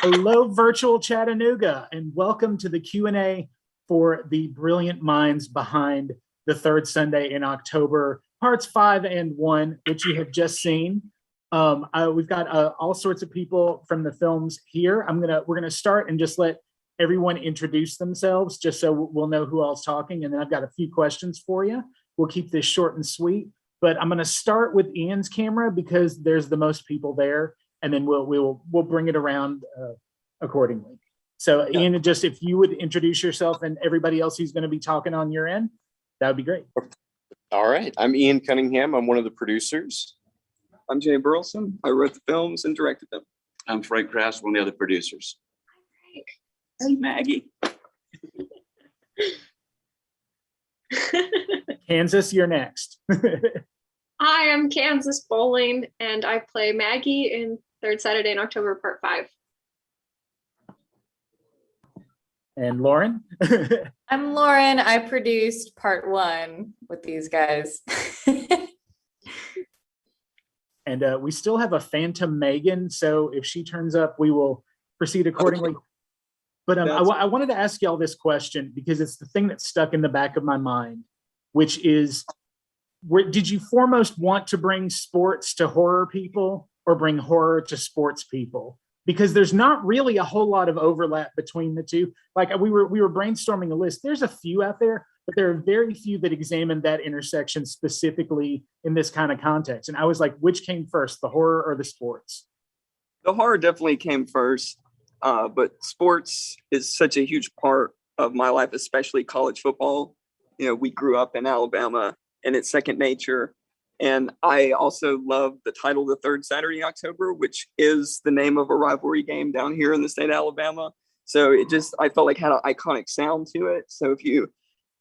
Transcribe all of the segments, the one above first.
Hello, virtual Chattanooga, and welcome to the Q&A for the brilliant minds behind the third Sunday in October, parts 5 and 1, which you have just seen. We've got all sorts of people from the films here. We're gonna start and just let everyone introduce themselves, just so we'll know who else talking. And then I've got a few questions for you. We'll keep this short and sweet, but I'm gonna start with Ian's camera because there's the most people there, and then we'll bring it around accordingly. So Ian, just if you would introduce yourself and everybody else who's going to be talking on your end, that would be great. All right, I'm Ian Cunningham. I'm one of the producers. I'm Jay Burleson. I wrote the films and directed them. I'm Frank Kraft, one of the other producers. Hey, Maggie. Kansas, you're next. Hi, I'm Kansas Bowling, and I play Maggie in Third Saturday in October, Part 5. And Lauren? I'm Lauren. I produced Part 1 with these guys. And we still have a phantom Megan, so if she turns up, we will proceed accordingly. But I wanted to ask y'all this question because it's the thing that's stuck in the back of my mind, which is, did you foremost want to bring sports to horror people or bring horror to sports people? Because there's not really a whole lot of overlap between the two. Like we were brainstorming a list. There's a few out there, but there are very few that examine that intersection specifically in this kind of context. And I was like, which came first, the horror or the sports? The horror definitely came first, but sports is such a huge part of my life, especially college football. You know, we grew up in Alabama and it's second nature. And I also love the title, The Third Saturday in October, which is the name of a rivalry game down here in the state of Alabama. So I felt like had an iconic sound to it. So if you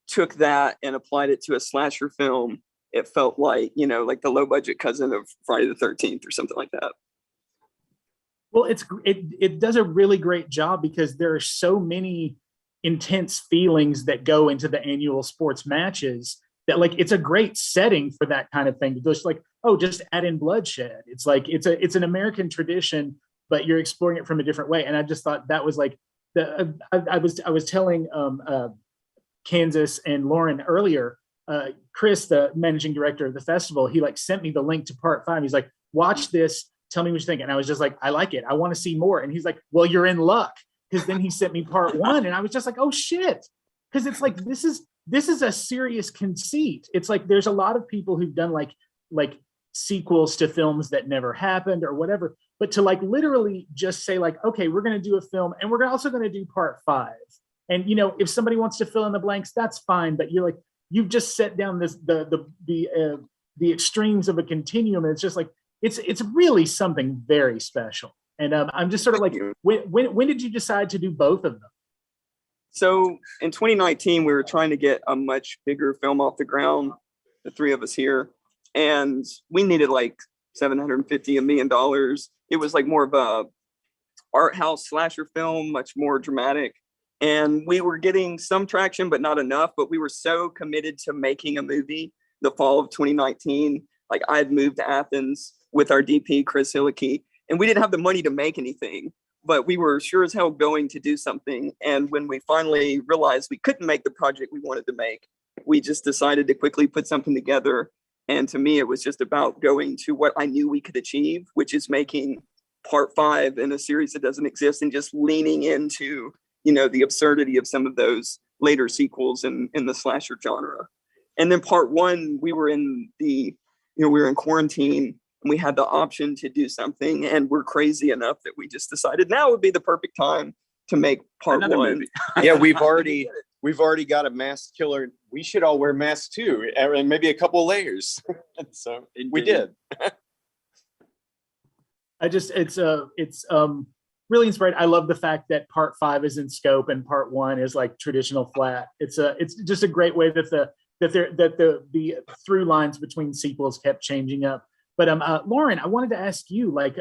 took that and applied it to a slasher film, it felt like, like the low budget cousin of Friday the 13th or something like that. Well, it does a really great job because there are so many intense feelings that go into the annual sports matches that like it's a great setting for that kind of thing. It's like, oh, just add in bloodshed. It's like it's an American tradition, but you're exploring it from a different way. And I just thought that was like I was telling Kansas and Lauren earlier, Chris, the managing director of the festival, he like sent me the link to part 5. He's like, watch this, tell me what you think. And I was just like, I like it. I want to see more. And he's like, well, you're in luck. Because then he sent me part 1 and I was just like, oh shit. Because it's like, this is a serious conceit. It's like, there's a lot of people who've done like sequels to films that never happened or whatever, but to like literally just say like, okay, we're going to do a film and we're also going to do part 5. And, if somebody wants to fill in the blanks, that's fine. But you're like, you've just set down the extremes of a continuum. And it's just like, it's really something very special. And I'm just sort of like, when did you decide to do both of them? So in 2019, we were trying to get a much bigger film off the ground, the three of us here, and we needed like $750 $1 million. It was like more of a art house slasher film, much more dramatic. And we were getting some traction, but not enough. But we were so committed to making a movie the fall of 2019. Like I had moved to Athens with our DP, Chris Hillicky, and we didn't have the money to make anything. But we were sure as hell going to do something. And when we finally realized we couldn't make the project we wanted to make, we just decided to quickly put something together. And to me, it was just about going to what I knew we could achieve, which is making part 5 in a series that doesn't exist and just leaning into, the absurdity of some of those later sequels in the slasher genre. And then part 1, we were in quarantine. We had the option to do something, and we're crazy enough that we just decided now would be the perfect time to make part 1. Yeah, we've already got a mask killer. We should all wear masks too, and maybe a couple of layers. So we did. It's really inspired. I love the fact that part 5 is in scope and part 1 is like traditional flat. It's just a great way that the through lines between sequels kept changing up. But Lauren, I wanted to ask you, like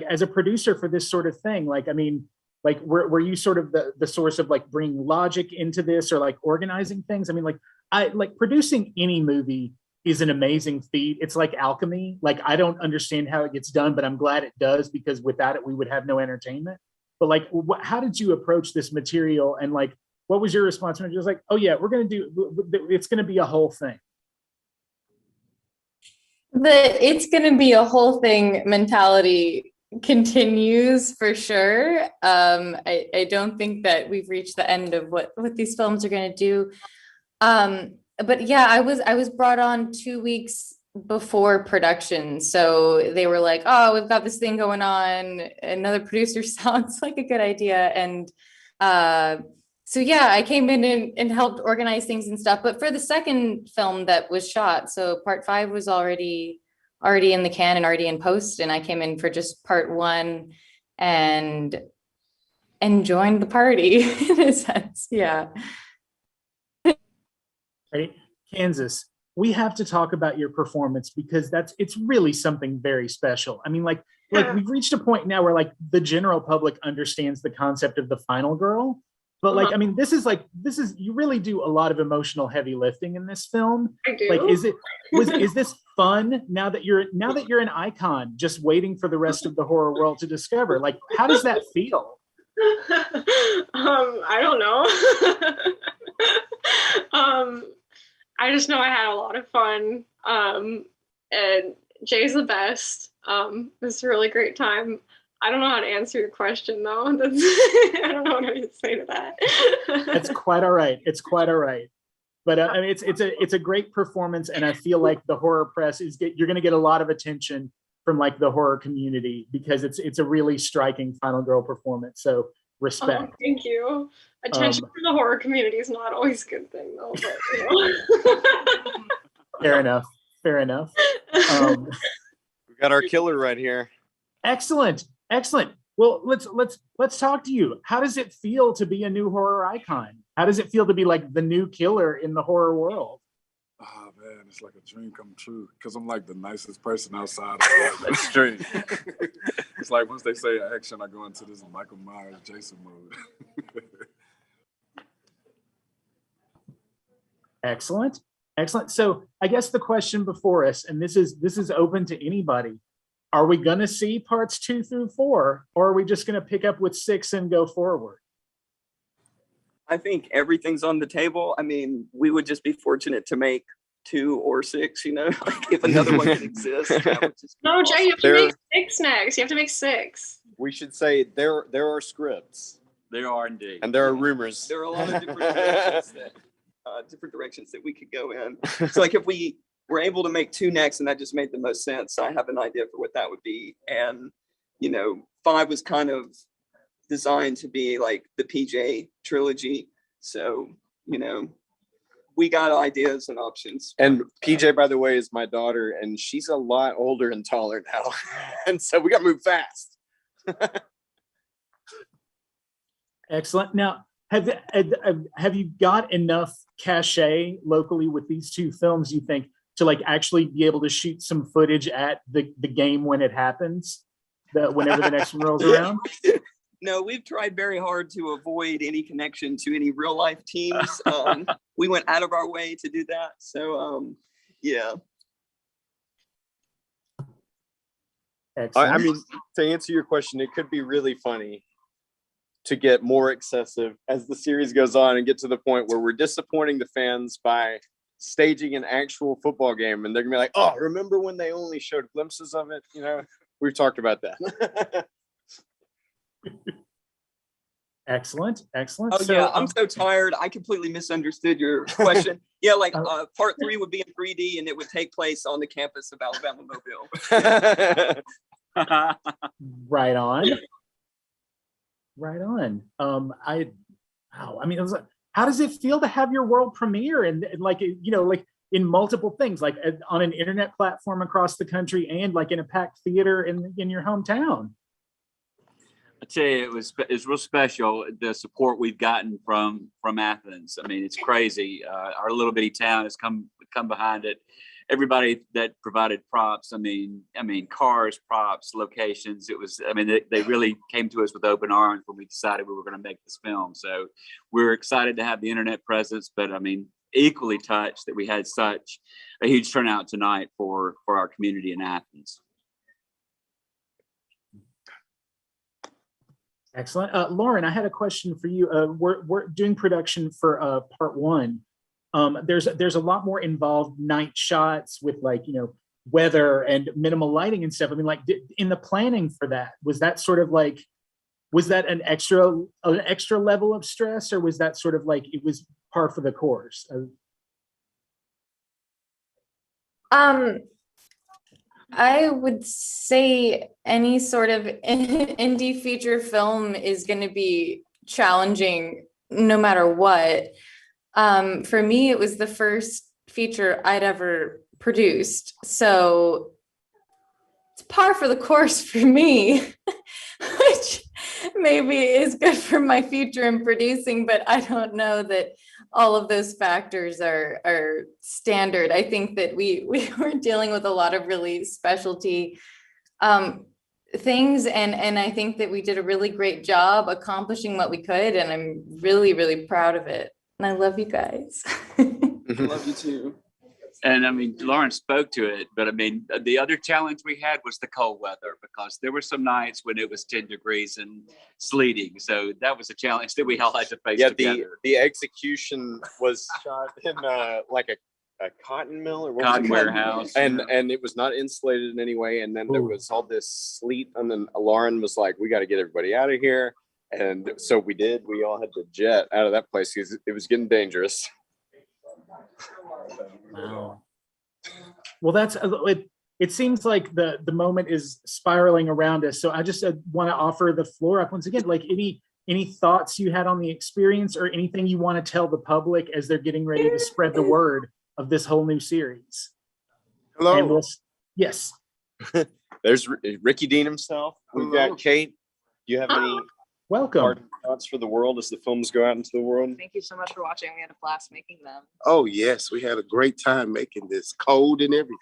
as a producer for this sort of thing, were you sort of the source of like bringing logic into this or like organizing things? I mean, producing any movie is an amazing feat. It's like alchemy. Like I don't understand how it gets done, but I'm glad it does because without it, we would have no entertainment. but like, how did you approach this material? And like, what was your response when it was like, oh yeah, it's going to be a whole thing? It's going to be a whole thing mentality continues for sure. I don't think that we've reached the end of what these films are going to do. But yeah, I was brought on 2 weeks before production. So they were like, oh, we've got this thing going on. Another producer sounds like a good idea. And so yeah, I came in and helped organize things and stuff. But for the second film that was shot, so part 5 was already in the can and already in post. And I came in for just part 1 and joined the party in a sense. Yeah. Right. Kansas, we have to talk about your performance because it's really something very special. I mean, like we've reached a point now where like the general public understands the concept of the final girl. But like, I mean, this is you really do a lot of emotional heavy lifting in this film. I do. Like, is this fun now that you're an icon, just waiting for the rest of the horror world to discover? Like, how does that feel? I don't know. I just know I had a lot of fun. And Jay's the best. It's a really great time. I don't know how to answer your question though. I don't know what I to say to that. That's quite all right. It's quite all right. But I mean, it's a great performance, and I feel like the horror press you're going to get a lot of attention from like the horror community because it's a really striking final girl performance. So respect. Oh, thank you. Attention from the horror community is not always a good thing though. But, you know. Fair enough. We got our killer right here. Excellent. Well, let's talk to you. How does it feel to be a new horror icon? How does it feel to be like the new killer in the horror world? Oh man, it's like a dream come true because I'm like the nicest person outside of the street. It's like once they say action, I go into this Michael Myers, Jason mode. Excellent. So I guess the question before us, and this is open to anybody, are we going to see parts 2 through 4, or are we just going to pick up with 6 and go forward? I think everything's on the table. I mean, we would just be fortunate to make 2 or 6, you know, like if another one could exist. No, Jay, you have to make 6 next. You have to make 6. We should say there are scripts. There are indeed. And there are rumors. There are a lot of different directions that we could go in. So like if we were able to make 2 next, and that just made the most sense, I have an idea for what that would be. And, you know, 5 was kind of designed to be like the PJ trilogy. So, you know, we got ideas and options. And PJ, by the way, is my daughter, and she's a lot older and taller now. And so we got to move fast. Excellent. Now, have you got enough cachet locally with these 2 films, you think, to like actually be able to shoot some footage at the game when it happens, whenever the next one rolls around? No, we've tried very hard to avoid any connection to any real life teams. We went out of our way to do that. So, yeah. Excellent. I mean, to answer your question, it could be really funny to get more excessive as the series goes on and get to the point where we're disappointing the fans by staging an actual football game, and they're gonna be like, oh, remember when they only showed glimpses of it? You know, we've talked about that. Excellent. Oh yeah, I'm so tired. I completely misunderstood your question. Yeah, like part 3 would be in 3D and it would take place on the campus of Alabama Mobile. Right on. I mean, it was like, how does it feel to have your world premiere and like, you know, like in multiple things, like on an internet platform across the country and like in a packed theater in your hometown? I tell you, it was real special, the support we've gotten from Athens. I mean, it's crazy. Our little bitty town has come behind it. Everybody that provided props, I mean, cars, props, locations. It was, I mean, they really came to us with open arms when we decided we were going to make this film. So we're excited to have the internet presence, but I mean, equally touched that we had such a huge turnout tonight for our community in Athens. Excellent. Lauren, I had a question for you. We're doing production for part one. There's a lot more involved night shots with like, weather and minimal lighting and stuff. I mean, like in the planning for that, was that sort of like, was that an extra level of stress, or was that sort of like it was par for the course? I would say any sort of indie feature film is going to be challenging no matter what. For me, it was the first feature I'd ever produced. So it's par for the course for me, which maybe is good for my future in producing, but I don't know that all of those factors are standard. I think that we were dealing with a lot of really specialty things, and I think that we did a really great job accomplishing what we could, and I'm really, really proud of it. And I love you guys. I love you too. And I mean, Lauren spoke to it, but I mean, the other challenge we had was the cold weather, because there were some nights when it was 10 degrees and sleeting. So that was a challenge that we all had to face together. The execution was shot in like a cotton mill or what was Cotton it called? warehouse. And it was not insulated in any way. And then there was all this sleet, and then Lauren was like, "We got to get everybody out of here." And so we did. We all had to jet out of that place because it was getting dangerous. Wow. Well, that's it. It seems like the moment is spiraling around us. So I just want to offer the floor up once again. Like any thoughts you had on the experience, or anything you want to tell the public as they're getting ready to spread the word of this whole new series. Hello. Yes. There's Ricky Dean himself. We've got Kate. Do you have any Welcome. parting thoughts for the world as the films go out into the world? Thank you so much for watching. We had a blast making them. Oh yes, we had a great time making this, cold and everything.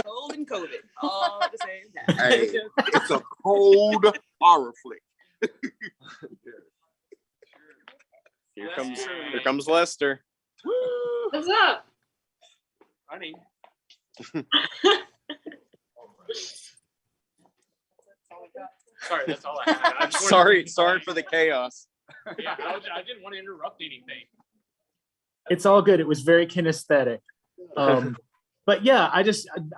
Cold and COVID all at the same time. Hey, it's a cold horror flick. Here comes Lester. What's up? Funny. Sorry, that's all I had. I just wanted Sorry for the chaos. Yeah, I didn't want to interrupt anything. It's all good. It was very kinesthetic. But yeah,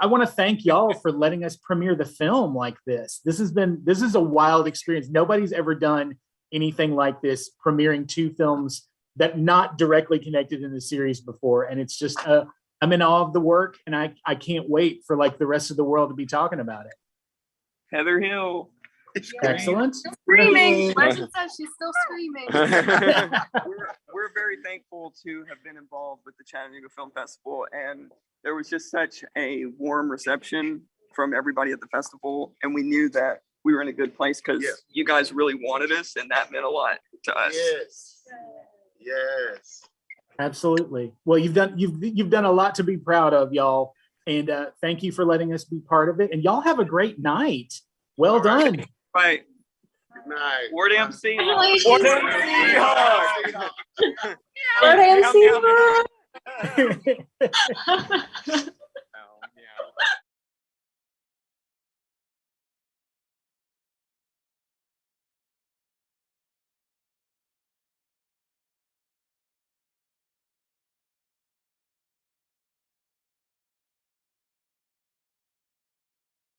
I want to thank y'all for letting us premiere the film like this. This is a wild experience. Nobody's ever done anything like this, premiering two films that not directly connected in the series before. And it's just, I'm in awe of the work, and I can't wait for like the rest of the world to be talking about it. Heather Hill. Excellent. Screaming. Marcia says she's still screaming. We're very thankful to have been involved with the Chattanooga Film Festival, and there was just such a warm reception from everybody at the festival, and we knew that we were in a good place because you guys really wanted us, and that meant a lot to us. Yes. Absolutely. Well, you've done a lot to be proud of, y'all, and thank you for letting us be part of it. And y'all have a great night. Well done. Right. Good night. Ward MC. Congratulations. Ward MC. Hug. Lord, I am